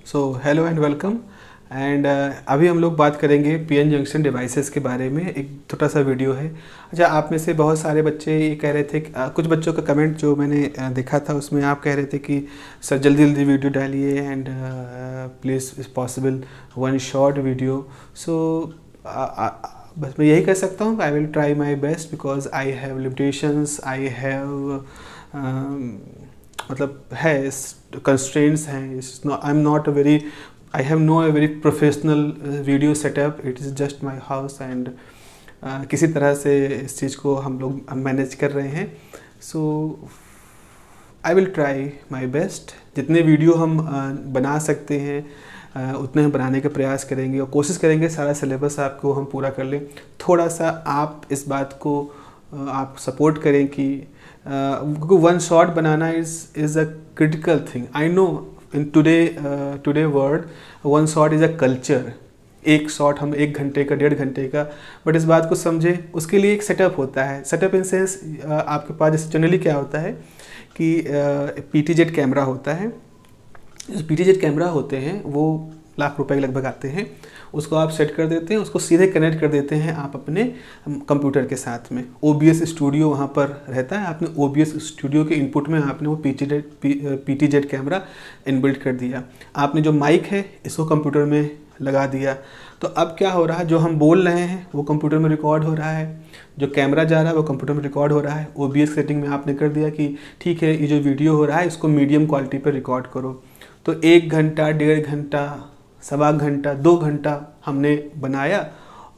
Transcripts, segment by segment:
So hello and welcome and अभी हम लोग बात करेंगे पीएन जंक्शन डिवाइसेस के बारे में। एक छोटा सा वीडियो है। अच्छा, आप में से बहुत सारे बच्चे ये कह रहे थे कि कुछ बच्चों का कमेंट जो मैंने देखा था उसमें आप कह रहे थे कि सर जल्दी जल्दी वीडियो डालिए and please is possible one short video. So बस मैं यही कह सकता हूँ, I will try my best because I have limitations, I have मतलब है कंस्ट्रेंट्स हैं। I am not a very, I have no a very professional video setup, it is just my house and किसी तरह से इस चीज़ को हम लोग मैनेज कर रहे हैं। So I will try my best. जितने वीडियो हम बना सकते हैं उतने हम बनाने का प्रयास करेंगे और कोशिश करेंगे सारा सिलेबस आपको हम पूरा कर लें। थोड़ा सा आप इस बात को आप सपोर्ट करें कि क्योंकि one shot banana is a critical thing. I know in today world one shot is a culture. एक शॉट हम 1 घंटे का 1.5 घंटे का, बट इस बात को समझे उसके लिए एक सेटअप होता है। सेटअप इन सेंस आपके पास जैसे जनरली क्या होता है कि PTZ कैमरा होता है। जो PTZ कैमरा होते हैं वो लाख रुपए के लगभग आते हैं। उसको आप सेट कर देते हैं, उसको सीधे कनेक्ट कर देते हैं आप अपने कंप्यूटर के साथ में। OBS स्टूडियो वहाँ पर रहता है। आपने OBS स्टूडियो के इनपुट में आपने वो PTZ कैमरा इनबिल्ट कर दिया। आपने जो माइक है इसको कंप्यूटर में लगा दिया। तो अब क्या हो रहा है, जो हम बोल रहे हैं वो कंप्यूटर में रिकॉर्ड हो रहा है, जो कैमरा जा रहा है वो कंप्यूटर में रिकॉर्ड हो रहा है। OBS सेटिंग में आपने कर दिया कि ठीक है ये जो वीडियो हो रहा है इसको मीडियम क्वालिटी पर रिकॉर्ड करो। तो 1 घंटा 1.5 घंटा 1.25 घंटा 2 घंटा हमने बनाया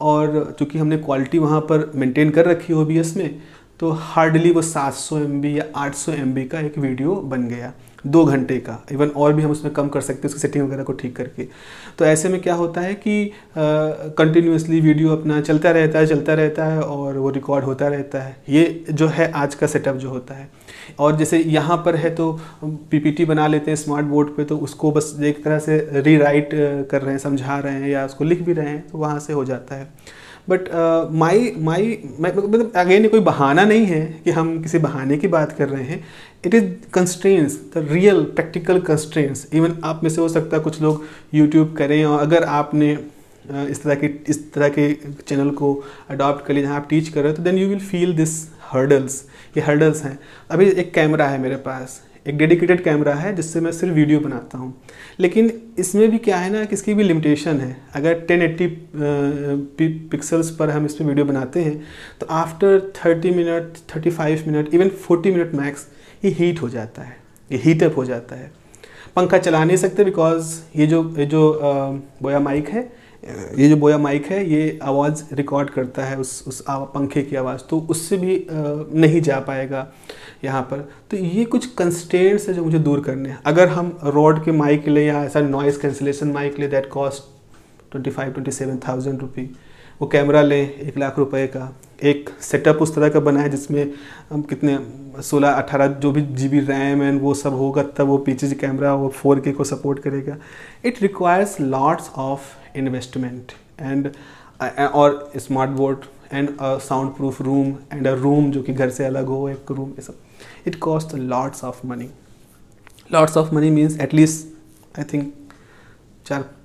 और चूँकि हमने क्वालिटी वहाँ पर मेंटेन कर रखी है OBS में, तो हार्डली वो 700 MB या 800 MB का एक वीडियो बन गया 2 घंटे का। इवन और भी हम उसमें कम कर सकते हैं उसकी सेटिंग वगैरह को ठीक करके। तो ऐसे में क्या होता है कि कंटिन्यूसली वीडियो अपना चलता रहता है और वो रिकॉर्ड होता रहता है। ये जो है आज का सेटअप जो होता है। और जैसे यहाँ पर है तो PPT बना लेते हैं स्मार्ट बोर्ड पे, तो उसको बस एक तरह से रीराइट कर रहे हैं, समझा रहे हैं या उसको लिख भी रहे हैं, तो वहाँ से हो जाता है। बट मतलब अगेन कोई बहाना नहीं है कि हम किसी बहाने की बात कर रहे हैं। It is constraints, the real practical constraints. Even आप में से हो सकता है कुछ लोग यूट्यूब करें और अगर आपने इस तरह के चैनल को अडॉप्ट कर लिया जहाँ आप टीच कर रहे हो, तो then you will feel this hurdles. ये हर्डल्स हैं। अभी एक कैमरा है मेरे पास, एक डेडिकेटेड कैमरा है जिससे मैं सिर्फ वीडियो बनाता हूँ, लेकिन इसमें भी क्या है ना कि इसकी भी लिमिटेशन है। अगर 1080 पिक्सल्स पर हम इस पर वीडियो बनाते हैं तो after 30 minute 35 minute even 40 minute max ये हीट हो जाता है, ये हीटअप हो जाता है। पंखा चला नहीं सकते बिकॉज ये जो बोया माइक है, ये आवाज़ रिकॉर्ड करता है उस पंखे की आवाज़, तो उससे भी नहीं जा पाएगा यहाँ पर। तो ये कुछ कंस्ट्रेंट्स है जो मुझे दूर करने हैं। अगर हम रॉड के माइक ले या ऐसा नॉइज़ कैंसिलेशन माइक ले, दैट कॉस्ट 25-27,000 रुपये। वो कैमरा लें 1 लाख रुपए का, एक सेटअप उस तरह का बना है जिसमें हम कितने 16-18 जो भी GB रैम एंड वो सब होगा, तब वो PTZ कैमरा वो 4K को सपोर्ट करेगा। It requires lots of investment and और smart board and sound proof room and a room जो कि घर से अलग हो, एक रूम, ये सब। It cost lots of money. Lots of money means at least I think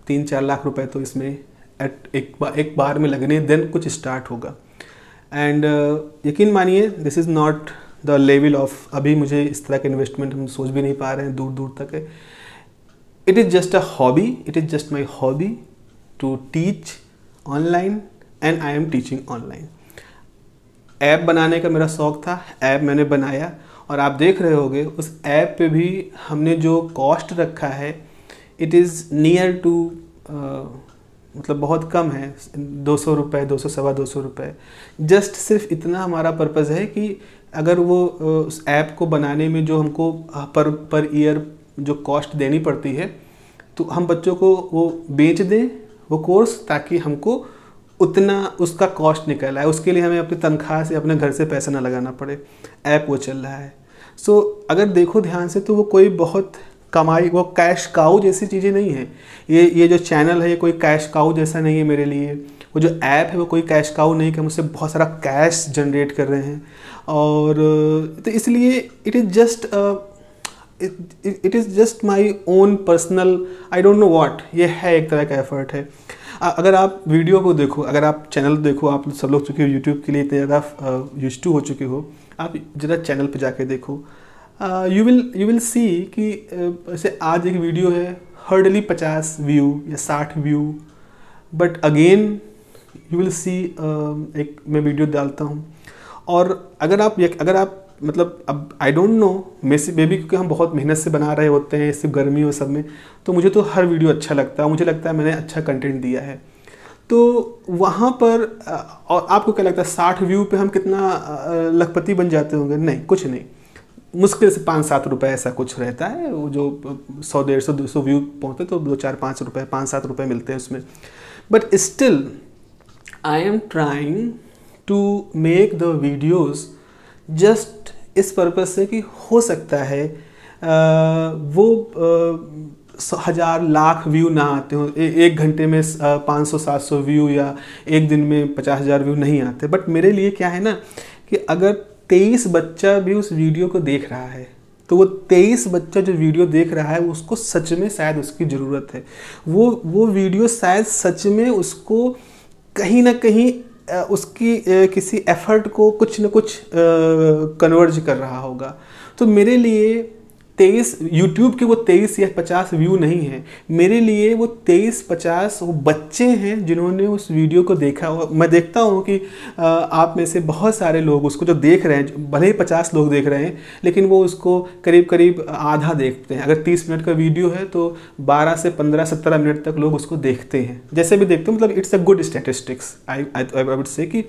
3-4 lakh रुपए तो इसमें एक बार में लगने, देन कुछ स्टार्ट होगा। एंड यकीन मानिए this is not the level of, अभी मुझे इस तरह का इन्वेस्टमेंट हम सोच भी नहीं पा रहे हैं, दूर दूर तक है। It is just a hobby, it is just my hobby to teach online and I am teaching online. App बनाने का मेरा शौक़ था, ऐप मैंने बनाया और आप देख रहे होंगे उस ऐप पे भी हमने जो कॉस्ट रखा है इट इज़ नियर टू मतलब बहुत कम है, 200 रुपये, 200-225 रुपये। जस्ट सिर्फ इतना हमारा पर्पज़ है कि अगर वो उस ऐप को बनाने में जो हमको पर ईयर जो कॉस्ट देनी पड़ती है, तो हम बच्चों को वो बेच दें वो कोर्स, ताकि हमको उतना उसका कॉस्ट निकल आए। उसके लिए हमें अपनी तनख्वाह से अपने घर से पैसा ना लगाना पड़े। ऐप वो चल रहा है। सो अगर देखो ध्यान से तो वो कोई बहुत कमाई, वो कैश काउ जैसी चीज़ें नहीं है। ये जो चैनल है ये कोई कैश काउ जैसा नहीं है मेरे लिए। वो जो ऐप है वो कोई कैश काउ नहीं कि हम उससे बहुत सारा कैश जनरेट कर रहे हैं। और तो इसलिए it is just it is just my own personal, I don't know what, ये है एक तरह का एफर्ट है। अगर आप वीडियो को देखो, अगर आप चैनल देखो, आप सब लोग चुके हो यूट्यूब के लिए इतने ज़्यादा यूज्ड टू हो चुके हो, आप ज़रा चैनल पे जाके देखो, यू विल सी कि जैसे आज एक वीडियो है हार्डली 50 व्यू या 60 view, but again you will see एक मैं वीडियो डालता हूँ, और अगर आप मतलब अब I don't know may be क्योंकि हम बहुत मेहनत से बना रहे होते हैं सिर्फ गर्मी और सब में, तो मुझे तो हर वीडियो अच्छा लगता है, मुझे लगता है मैंने अच्छा कंटेंट दिया है। तो वहाँ पर और आपको क्या लगता है 60 व्यू पे हम कितना लखपति बन जाते होंगे? नहीं, कुछ नहीं, मुश्किल से 5-7 रुपये ऐसा कुछ रहता है, वो जो 100-150-200 व्यू पहुँचते तो 2-4-5 रुपये 5-7 रुपये मिलते हैं उसमें। But still I am trying to make the videos just इस पर्पज़ से कि हो सकता है वो 1000 लाख व्यू ना आते हो, एक घंटे में 500-700 व्यू या एक दिन में 50,000 व्यू नहीं आते, बट मेरे लिए क्या है ना कि अगर 23 बच्चा भी उस वीडियो को देख रहा है तो वो 23 बच्चा जो वीडियो देख रहा है उसको सच में शायद उसकी ज़रूरत है, वो वीडियो शायद सच में उसको कहीं ना कहीं उसकी किसी एफर्ट को कुछ न कुछ कन्वर्ज कर रहा होगा। तो मेरे लिए 23 यूट्यूब के वो 23 या 50 व्यू नहीं है, मेरे लिए वो 23-50 वो बच्चे हैं जिन्होंने उस वीडियो को देखा। मैं देखता हूँ कि आप में से बहुत सारे लोग उसको जो देख रहे हैं, भले ही 50 लोग देख रहे हैं लेकिन वो उसको करीब करीब आधा देखते हैं। अगर 30 मिनट का वीडियो है तो 12 से 15-17 मिनट तक लोग उसको देखते हैं, जैसे भी देखते हैं, मतलब it's a good statistics I would say कि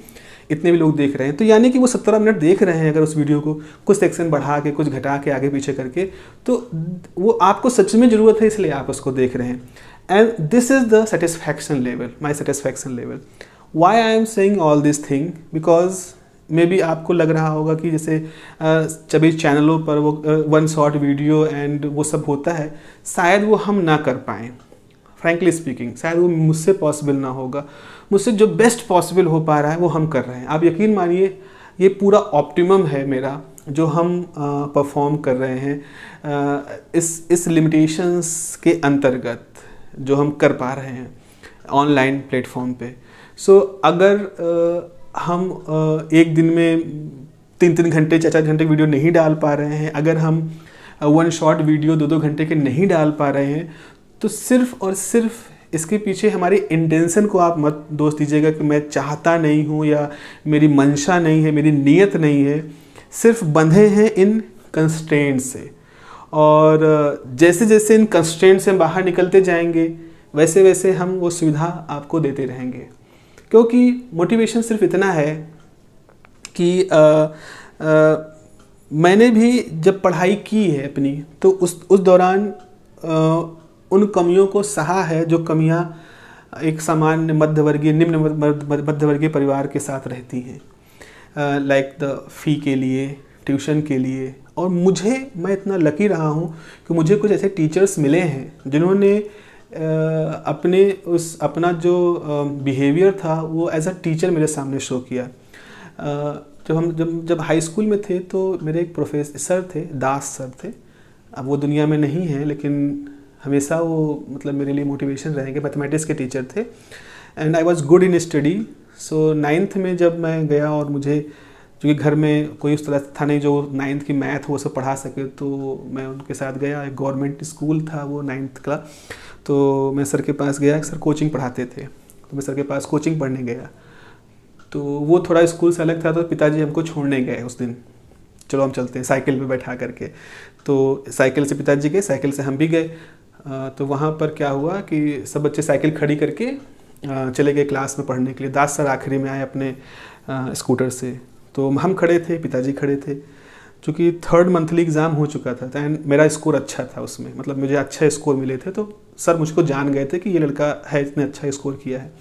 इतने भी लोग देख रहे हैं। तो यानी कि वो 17 मिनट देख रहे हैं अगर उस वीडियो को कुछ सेक्शन बढ़ा के कुछ घटा के आगे पीछे करके, तो वो आपको सच में ज़रूरत है इसलिए आप उसको देख रहे हैं। And this is the satisfaction level, my satisfaction level. Why I am saying all this thing, because maybe आपको लग रहा होगा कि जैसे सभी चैनलों पर वो 1 शॉर्ट वीडियो एंड वो सब होता है, शायद वो हम ना कर पाएँ। फ्रैंकली स्पीकिंग शायद वो मुझसे पॉसिबल ना होगा, मुझसे जो बेस्ट पॉसिबल हो पा रहा है वो हम कर रहे हैं। आप यकीन मानिए ये पूरा ऑप्टिमम है मेरा जो हम परफॉर्म कर रहे हैं इस लिमिटेशंस के अंतर्गत जो हम कर पा रहे हैं ऑनलाइन प्लेटफॉर्म पे। सो अगर हम एक दिन में 3-3 घंटे 4-4 घंटे वीडियो नहीं डाल पा रहे हैं, अगर हम 1 शॉर्ट वीडियो 2-2 घंटे के नहीं डाल पा रहे हैं, तो सिर्फ और सिर्फ इसके पीछे हमारी इंटेंशन को आप मत दोष दीजिएगा कि मैं चाहता नहीं हूँ या मेरी मंशा नहीं है, मेरी नीयत नहीं है, सिर्फ बंधे हैं इन कंस्ट्रेंट से। और जैसे जैसे इन कंस्ट्रेंट से हम बाहर निकलते जाएंगे वैसे वैसे हम वो सुविधा आपको देते रहेंगे। क्योंकि मोटिवेशन सिर्फ इतना है कि मैंने भी जब पढ़ाई की है अपनी तो उस दौरान उन कमियों को सहा है जो कमियां एक सामान्य मध्यवर्गीय निम्न मध्यवर्गीय परिवार के साथ रहती हैं, लाइक द फ़ी के लिए, ट्यूशन के लिए। और मैं इतना लकी रहा हूँ कि मुझे कुछ ऐसे टीचर्स मिले हैं जिन्होंने अपना जो बिहेवियर था वो एज अ टीचर मेरे सामने शो किया। जब हाई स्कूल में थे तो मेरे एक प्रोफेसर सर थे, दास सर थे, अब वो दुनिया में नहीं हैं लेकिन हमेशा वो मतलब मेरे लिए मोटिवेशन रहेंगे। मैथमेटिक्स के टीचर थे and I was good in study. So 9th में जब मैं गया और मुझे क्योंकि घर में कोई उस तरह था नहीं जो 9th की मैथ वो सब पढ़ा सके, तो मैं उनके साथ गया। एक गवर्नमेंट स्कूल था वो 9th का, तो मैं सर के पास गया। सर कोचिंग पढ़ाते थे तो मैं सर के पास कोचिंग पढ़ने गया। तो वो थोड़ा स्कूल से अलग था तो पिताजी हमको छोड़ने गए उस दिन, चलो हम चलते हैं, साइकिल पे बैठा करके। तो साइकिल से पिताजी गए, साइकिल से हम भी गए। तो वहाँ पर क्या हुआ कि सब बच्चे साइकिल खड़ी करके चले गए क्लास में पढ़ने के लिए। दास सर आखिरी में आए अपने स्कूटर से, तो हम खड़े थे, पिताजी खड़े थे। चूँकि 3rd मंथली एग्ज़ाम हो चुका था एंड मेरा स्कोर अच्छा था उसमें, मतलब मुझे अच्छे स्कोर मिले थे, तो सर मुझको जान गए थे कि ये लड़का है, इसने अच्छा स्कोर किया है।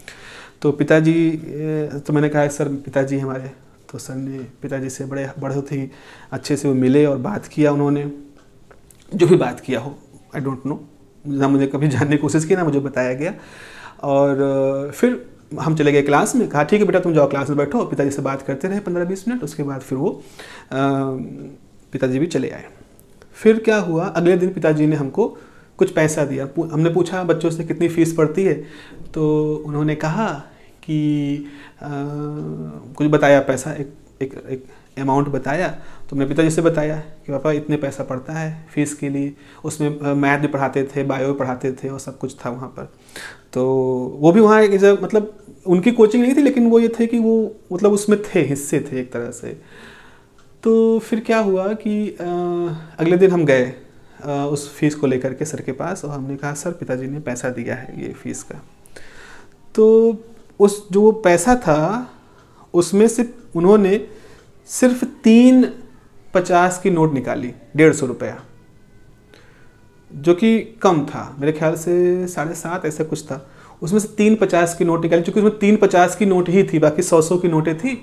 तो तो मैंने कहा सर पिताजी हमारे, तो सर ने पिताजी से बहुत ही अच्छे से वो मिले और बात किया। उन्होंने जो भी बात किया हो, आई डोंट नो, ना मुझे कभी जानने की कोशिश की ना मुझे बताया गया। और फिर हम चले गए क्लास में, कहा ठीक है बेटा तुम जाओ क्लास में बैठो। पिताजी से बात करते रहे 15-20 मिनट, उसके बाद फिर वो पिताजी भी चले आए। फिर क्या हुआ, अगले दिन पिताजी ने हमको कुछ पैसा दिया। हमने पूछा बच्चों से कितनी फ़ीस पड़ती है, तो उन्होंने कहा कि कुछ बताया पैसा, एक अमाउंट बताया। तो मैंने पिताजी से बताया कि पापा इतने पैसा पड़ता है फ़ीस के लिए। उसमें मैथ भी पढ़ाते थे, बायो भी पढ़ाते थे और सब कुछ था वहाँ पर। तो वो भी वहाँ मतलब उनकी कोचिंग नहीं थी, लेकिन वो ये थे कि वो मतलब उसमें थे, हिस्से थे एक तरह से। तो फिर क्या हुआ कि अगले दिन हम गए उस फीस को लेकर के सर के पास, और हमने कहा सर पिताजी ने पैसा दिया है ये फ़ीस का। तो उस जो वो पैसा था उसमें से उन्होंने सिर्फ 3 50 की नोट निकाली, 150 रुपया, जो कि कम था, मेरे ख्याल से 7.5 ऐसा कुछ था। उसमें से 3 50 की नोट निकाली, क्योंकि उसमें 3 50 की नोट ही थी, बाकी 100 की नोटें थी,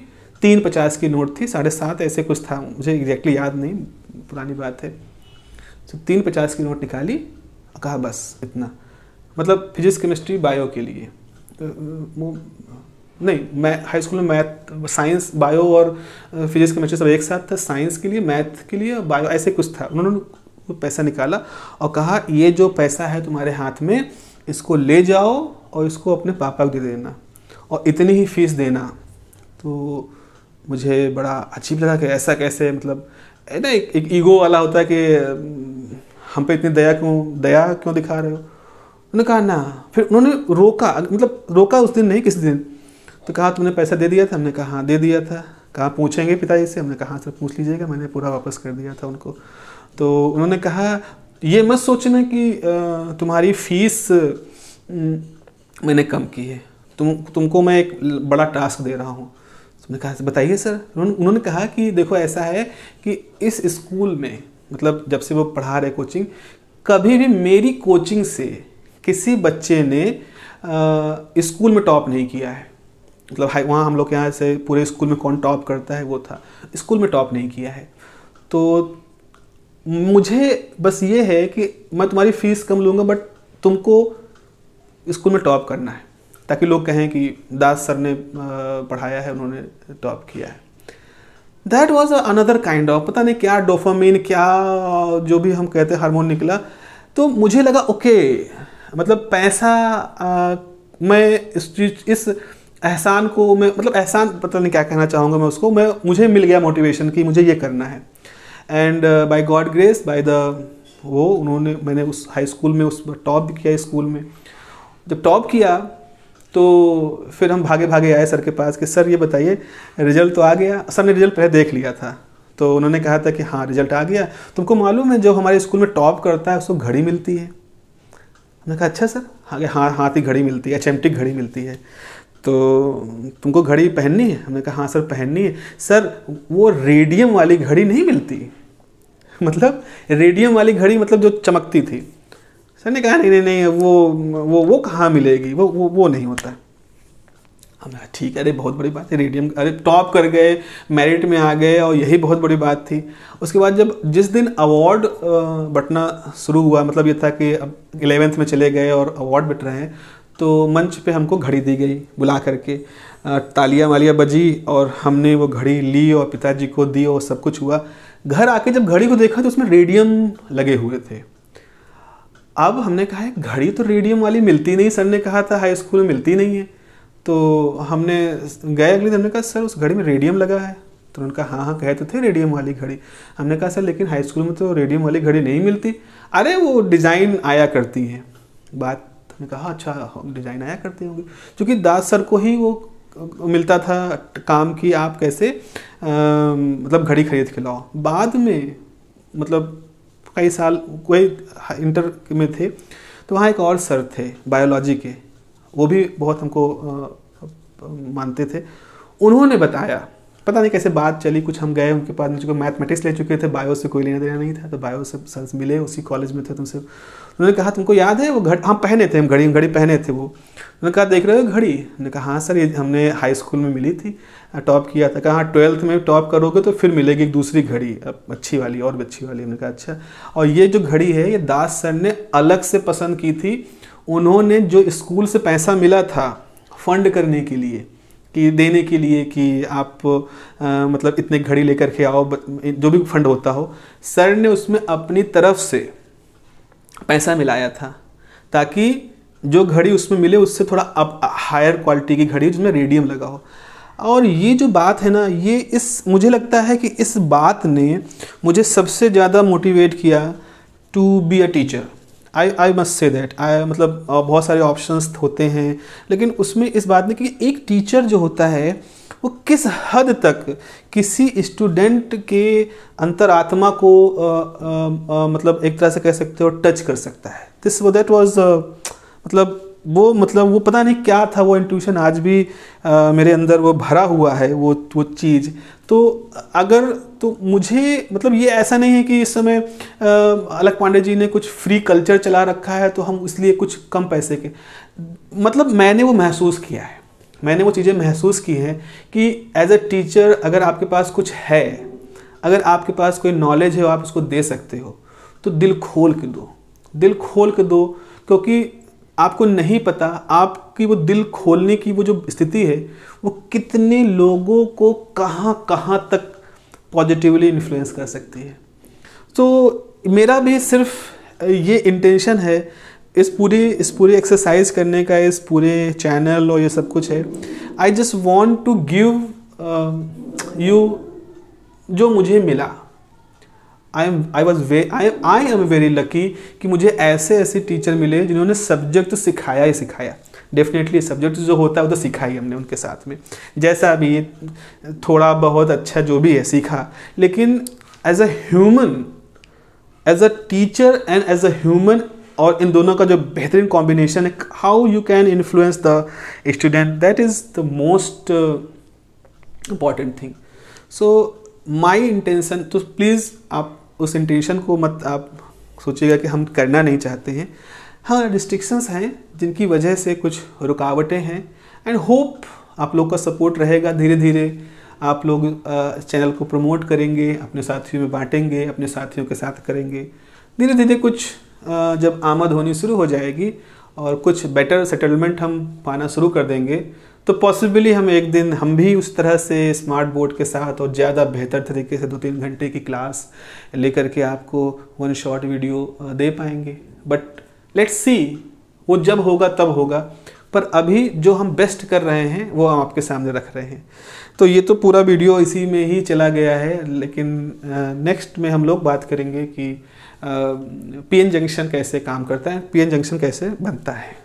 3 50 की नोट थी, 7.5 ऐसे कुछ था, मुझे एग्जैक्टली याद नहीं, पुरानी बात है। तो 3 50 की नोट निकाली, कहा बस इतना, मतलब फिजिक्स केमिस्ट्री बायो के लिए, नहीं मैं हाई स्कूल में मैथ साइंस बायो और फिजिक्स केमिस्ट्री सब एक साथ था, साइंस के लिए मैथ के लिए बायो ऐसे कुछ था। उन्होंने वो पैसा निकाला और कहा ये जो पैसा है तुम्हारे हाथ में, इसको ले जाओ और इसको अपने पापा को दे देना और इतनी ही फीस देना। तो मुझे बड़ा अजीब लगा कि ऐसा कैसे, मतलब है ना एक ईगो वाला होता है कि हम पे इतनी दया क्यों दिखा रहे हो। उन्होंने कहा ना, फिर उन्होंने रोका, मतलब रोका उस दिन नहीं, किसी दिन। तो कहा तुमने पैसा दे दिया था? हमने कहा हाँ दे दिया था। कहा पूछेंगे पिताजी से? हमने कहा हाँ सर पूछ लीजिएगा, मैंने पूरा वापस कर दिया था उनको। तो उन्होंने कहा ये मत सोचना कि तुम्हारी फीस मैंने कम की है, तुमको मैं एक बड़ा टास्क दे रहा हूँ। तो मैंने कहा बताइए सर। उन्होंने कहा कि देखो ऐसा है कि इस स्कूल में, मतलब जब से वो पढ़ा रहे कोचिंग, कभी भी मेरी कोचिंग से किसी बच्चे ने स्कूल में टॉप नहीं किया है। मतलब वहाँ हम लोग के यहाँ से पूरे स्कूल में कौन टॉप करता है वो था, स्कूल में टॉप नहीं किया है। तो मुझे बस ये है कि मैं तुम्हारी फ़ीस कम लूँगा, बट तुमको स्कूल में टॉप करना है, ताकि लोग कहें कि दास सर ने पढ़ाया है, उन्होंने टॉप किया है। That was another kind of, पता नहीं क्या डोपामिन, क्या जो भी हम कहते हैं हार्मोन निकला। तो मुझे लगा ओके, मतलब पैसा मैं इस एहसान को मैं, मतलब एहसान पता नहीं क्या कहना चाहूँगा मैं उसको, मुझे मिल गया मोटिवेशन कि मुझे ये करना है। And by God grace, by the मैंने उस हाई स्कूल में उस टॉप भी किया। स्कूल में जब टॉप किया तो फिर हम भागे भागे आए सर के पास कि सर ये बताइए रिजल्ट तो आ गया। सर ने रिजल्ट पहले देख लिया था, तो उन्होंने कहा था कि हाँ रिजल्ट आ गया, तुमको मालूम है जो हमारे स्कूल में टॉप करता है उसको घड़ी मिलती है। हमने कहा अच्छा सर? हाँ हाथ ही घड़ी मिलती है, एचएमटी घड़ी मिलती है, तो तुमको घड़ी पहननी है? हमने कहा हाँ सर पहननी है। सर वो रेडियम वाली घड़ी नहीं मिलती, मतलब रेडियम वाली घड़ी, मतलब जो चमकती थी। सर ने कहा नहीं वो कहाँ मिलेगी, वो नहीं होता। हमने कहा ठीक है, अरे बहुत बड़ी बात है, रेडियम, अरे टॉप कर गए, मेरिट में आ गए, और यही बहुत बड़ी बात थी। उसके बाद जिस दिन अवार्ड बंटना शुरू हुआ, मतलब ये था कि अब 11th में चले गए और अवार्ड बट रहे हैं, तो मंच पे हमको घड़ी दी गई बुला करके, तालियां वालियां बजी और हमने वो घड़ी ली और पिताजी को दी और सब कुछ हुआ। घर आके जब घड़ी को देखा तो उसमें रेडियम लगे हुए थे। अब हमने कहा घड़ी तो रेडियम वाली मिलती नहीं, सर ने कहा था हाई स्कूल में मिलती नहीं है। तो हमने गए अगले दिन, हमने कहा सर उस घड़ी में रेडियम लगा है? तो उन्होंने कहा हाँ कहे तो थे रेडियम वाली घड़ी। हमने कहा सर लेकिन हाई स्कूल में तो रेडियम वाली घड़ी नहीं मिलती। अरे वो डिज़ाइन आया करती हैं। बात हमने कहा अच्छा डिज़ाइन आया करती होंगी, क्योंकि दास सर को ही वो मिलता था काम की, आप कैसे मतलब घड़ी खरीद के लाओ। बाद में मतलब कई साल कोई इंटर में थे, तो वहाँ एक और सर थे बायोलॉजी के, वो भी बहुत हमको मानते थे। उन्होंने बताया, पता नहीं कैसे बात चली, कुछ हम गए उनके पास, मुझको मैथमेटिक्स ले चुके थे, बायो से कोई लेना देना नहीं था, तो बायो से सर मिले, उसी कॉलेज में थे तुमसे। उन्होंने कहा तुमको याद है वो घड़ी हम पहने थे, हम घड़ी पहने थे वो। उन्होंने कहा देख रहे हो घड़ी? उन्होंने कहा हाँ सर ये हमने हाई स्कूल में मिली थी, टॉप किया था। कहा 12th में टॉप करोगे तो फिर मिलेगी एक दूसरी घड़ी, अच्छी वाली, और भी अच्छी वाली। हमने कहा अच्छा, और ये जो घड़ी है ये दास सर ने अलग से पसंद की थी। उन्होंने जो स्कूल से पैसा मिला था फंड करने के लिए, कि देने के लिए कि आप मतलब इतने घड़ी लेकर के आओ, जो भी फंड होता हो। सर ने उसमें अपनी तरफ से पैसा मिलाया था ताकि जो घड़ी उसमें मिले उससे थोड़ा अब हायर क्वालिटी की घड़ी जिसमें रेडियम लगा हो। और ये जो बात है ना, ये मुझे लगता है कि इस बात ने मुझे सबसे ज़्यादा मोटिवेट किया to be a teacher. I must say that मतलब बहुत सारे ऑप्शंस होते हैं, लेकिन उसमें इस बात ने कि एक टीचर जो होता है वो किस हद तक किसी स्टूडेंट के अंतरात्मा को मतलब एक तरह से कह सकते हो टच कर सकता है। दैट वाज मतलब वो पता नहीं क्या था, वो इंट्यूशन आज भी मेरे अंदर वो भरा हुआ है, वो चीज़। तो अगर तो मुझे मतलब ये ऐसा नहीं है कि इस समय अलख पांडे जी ने कुछ फ्री कल्चर चला रखा है तो हम इसलिए कुछ कम पैसे के, मतलब मैंने वो महसूस किया है, मैंने वो चीज़ें महसूस की हैं कि एज अ टीचर अगर आपके पास कुछ है, अगर आपके पास कोई नॉलेज है, आप उसको दे सकते हो तो दिल खोल के दो, दिल खोल के दो, क्योंकि आपको नहीं पता आपकी वो दिल खोलने की वो जो स्थिति है वो कितने लोगों को कहाँ कहाँ तक पॉजिटिवली इन्फ्लुएंस कर सकती है। तो मेरा भी सिर्फ ये इंटेंशन है इस पूरी एक्सरसाइज करने का, इस पूरे चैनल और ये सब कुछ है। I just want to give you जो मुझे मिला। आई एम वेरी लकी कि मुझे ऐसे टीचर मिले जिन्होंने सब्जेक्ट सिखाया ही सिखाया। डेफिनेटली सब्जेक्ट जो होता है वो तो सीखा ही हमने उनके साथ में, जैसा भी थोड़ा बहुत अच्छा जो भी है सीखा, लेकिन as a human, as a teacher and as a human, और इन दोनों का जो बेहतरीन कॉम्बिनेशन है, how you can influence the student, that is the most important thing. So my intention, तो प्लीज़ आप उस इंटेंशन को मत आप सोचिएगा कि हम करना नहीं चाहते हैं। हाँ, रिस्ट्रिक्शंस हैं जिनकी वजह से कुछ रुकावटें हैं, एंड होप आप लोग का सपोर्ट रहेगा। धीरे धीरे आप लोग चैनल को प्रमोट करेंगे, अपने साथियों में बांटेंगे, अपने साथियों के साथ करेंगे। धीरे धीरे कुछ जब आमद होनी शुरू हो जाएगी और कुछ बेटर सेटलमेंट हम पाना शुरू कर देंगे, तो पॉसिबली हम एक दिन हम भी उस तरह से स्मार्ट बोर्ड के साथ और ज़्यादा बेहतर तरीके से 2-3 घंटे की क्लास लेकर के आपको वन शॉट वीडियो दे पाएंगे। बट लेट्स सी, वो जब होगा तब होगा, पर अभी जो हम बेस्ट कर रहे हैं वो हम आपके सामने रख रहे हैं। तो ये तो पूरा वीडियो इसी में ही चला गया है, लेकिन नेक्स्ट में हम लोग बात करेंगे कि पीएन जंक्शन कैसे काम करता है, पीएन जंक्शन कैसे बनता है।